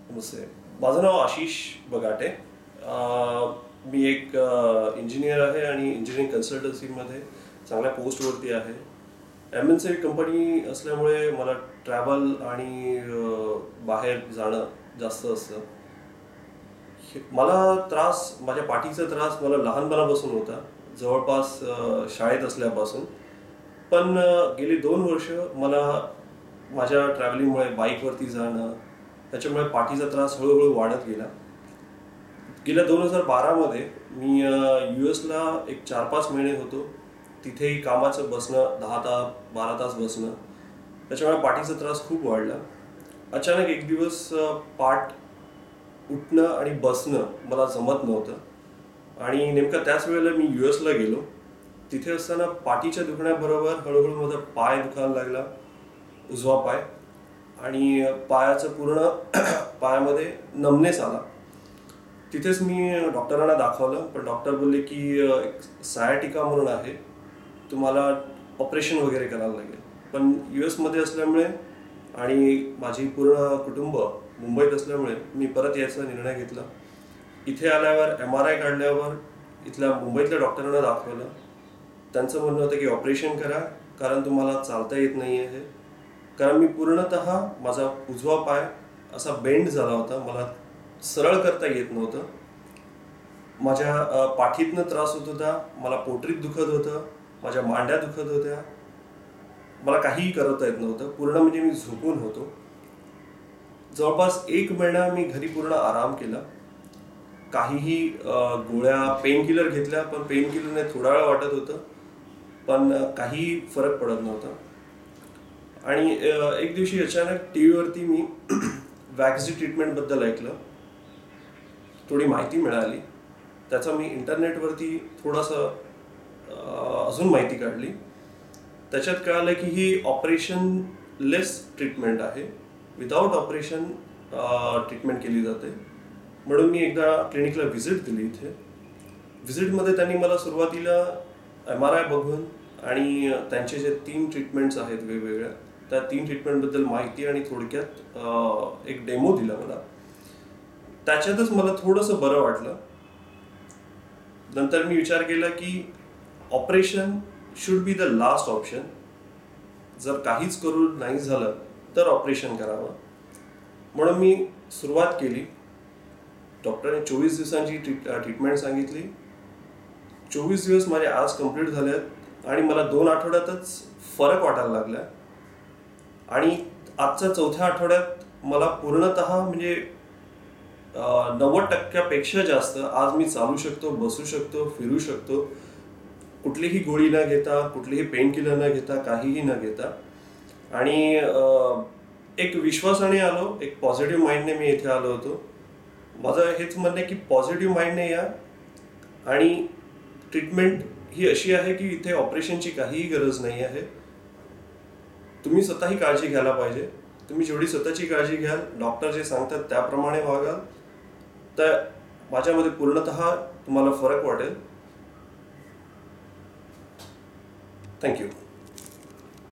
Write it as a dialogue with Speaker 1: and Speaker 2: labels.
Speaker 1: नमस्ते. माझं नाव आशिष बगाटे. मी एक इंजिनियर आहे आणि इंजिनिअरिंग कन्सल्टन्सीमध्ये चांगल्या पोस्टवरती आहे. MNC कंपनी असल्यामुळे मला ट्रॅव्हल आणि बाहेर जाणं जास्त असतं. मला माझ्या पाठीचा त्रास मला लहानपणापासून होता, जवळपास शाळेत असल्यापासून. पण गेली 2 वर्ष मला माझ्या ट्रॅव्हलिंगमुळे बाईकवरती जाणं, त्याच्यामुळे पाठीचा त्रास हळूहळू वाढत गेला. गेल्या 2012मध्ये मी US ला एक 4-5 महिने होतो. तिथेही कामाचं बसणं 10-12 तास बसणं, त्याच्यामुळे पाठीचा त्रास खूप वाढला. अचानक एक दिवस पाठ उठणं आणि बसणं मला जमत नव्हतं आणि नेमकं त्याच वेळेला मी US ला गेलो. तिथे असताना पाठीच्या दुखण्याबरोबर हळूहळू माझा पाय दुखायला लागला, उजवा पाय, आणि पायाचं पूर्ण पायामध्ये नमनेस आला. तिथेच मी डॉक्टरांना दाखवलं, पण डॉक्टर बोलले की सायाटिका म्हणून आहे, तुम्हाला ऑपरेशन वगैरे करायला लागेल. पण US मध्ये असल्यामुळे आणि माझी पूर्ण कुटुंब मुंबईत असल्यामुळे मी परत यायचा निर्णय घेतला. इथे आल्यावर MRI काढल्यावर इथल्या मुंबईतल्या डॉक्टरांना दाखवलं. त्यांचं म्हणणं होतं की ऑपरेशन करा, कारण तुम्हाला चालता येत नाही आहे. कारण मी पूर्णतः माझा उजवा पाय असा बेंड झाला होता, मला सरळ करता येत नव्हतं. माझ्या पाठीतनं त्रास होत होता, मला पोटरीत दुखत होतं, माझ्या मांड्या दुखत होत्या, मला काहीही करता येत नव्हतं. पूर्ण म्हणजे मी झोपून होतो. जवळपास 1 महिना मी घरी पूर्ण आराम केला. काहीही गोळ्या पेन किलर घेतल्या, पण पेन किलरने थोडा वेळ वाटत होतं, पण काही फरक पडत नव्हता. आणि एक दिवशी अचानक TV वरती मी वॅक्सची ट्रीटमेंटबद्दल ऐकलं. थोडी माहिती मिळाली. त्याचा मी इंटरनेटवरती थोडंसं अजून माहिती काढली. त्याच्यात कळालं की ही ऑपरेशनलेस ट्रीटमेंट आहे, विदाऊट ऑपरेशन ट्रीटमेंट केली जाते. म्हणून मी एकदा क्लिनिकला व्हिजिट दिली. इथे व्हिजिटमध्ये त्यांनी मला सुरुवातीला MRI बघून आणि त्यांचे जे 3 ट्रीटमेंट्स आहेत वेगवेगळ्या, त्या 3 ट्रीटमेंटबद्दल माहिती आणि थोडक्यात एक डेमो दिला मला. त्याच्यातच मला थोडंसं बरं वाटलं. नंतर मी विचार केला की operation should be the last option. जर काहीच करून नाही झालं तर ऑपरेशन करावं. म्हणून मी सुरुवात केली. डॉक्टरने 24 दिवसांची ट्रीटमेंट सांगितली. 24 दिवस माझे आज कंप्लीट झालेत आणि मला 2 आठवड्यातच फरक वाटायला लागला. आणि आजच्या 4थ्या आठवड्यात मला पूर्णतः म्हणजे 90% जास्त आज मी चालू शकतो, बसू शकतो, फिरू शकतो, कुठलीही गोळी न घेता, कुठलीही पेन किलर न घेता, काहीही न घेता. आणि एक विश्वासाने आलो, एक पॉझिटिव्ह माइंडने मी इथे आलो होतो. माझं हेच म्हणणं आहे की पॉझिटिव्ह माइंडने या. आणि ट्रीटमेंट ही अशी आहे की इथे ऑपरेशनची काहीही गरज नाही आहे. तुम्ही स्वतःही काळजी घ्यायला पाहिजे. तुम्ही जेवढी स्वतःची काळजी घ्याल, डॉक्टर जे सांगतात त्याप्रमाणे वागाल, तर माझ्यामध्ये पूर्णतः तुम्हाला फरक वाटेल. थँक्यू.